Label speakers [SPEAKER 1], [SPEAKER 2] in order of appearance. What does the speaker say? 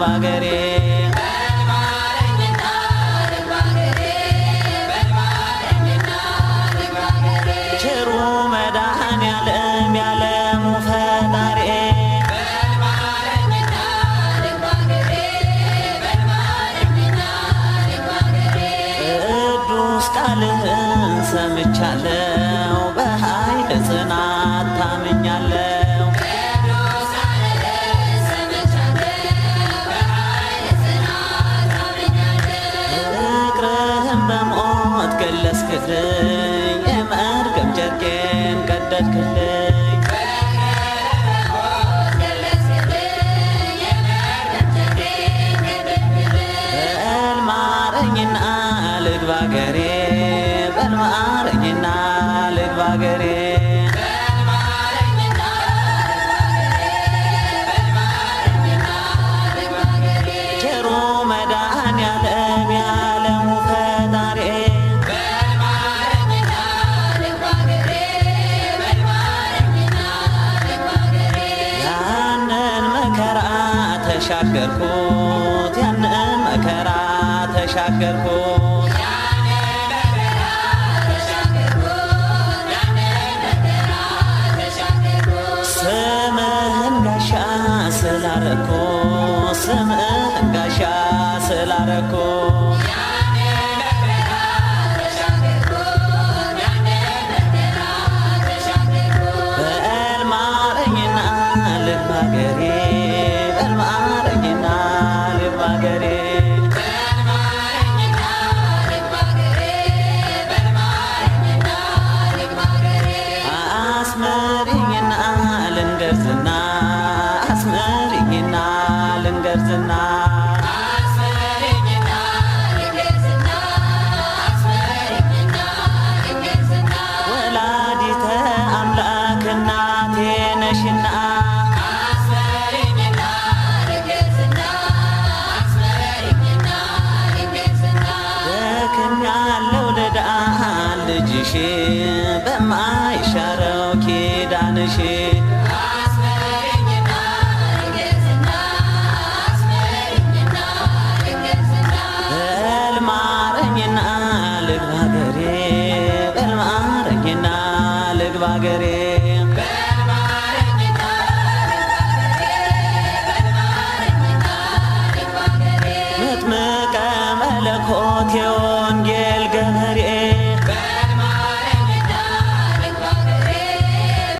[SPEAKER 1] ልግባገሬ ቸሩ መድኃኔዓለም ያለሙ ፈጣሪ ቅዱስ ቃልህን ሰምቻለሁ በኃይል ጽናት ታምኛለሁ ፍቅርህን በሞት ገለጽክልኝ የመርገም ጨርቄን ቀደድክልኝ በል ማረኝና ልግባገሬ በል ማረኝና ልግባገሬ ቸሩ መድኃኔዓለም ያለሙ ፈጣሪ ያንን መከራ ተሻገርኩት ያንን መከራ ተሻገርኩት ስምህን ጋሻ ስላረኩ ስምህን ጋሻ ስላረኩ በል ማረኝና ልግባገሬ በል ማረኝና ልግባገሬ አስመሪኝና ልንገርዝና አስመሪኝና ልንገርዝና ወላዲተ አምላክ እናቴ ነሽና ደክሜያለሁ ልዳን ልጅሽ በማይሻረው ኪዳንሽ በል ማረኝና ልግባገሬ በል ማረኝና ልግባገሬ መጥምቀ መለኮት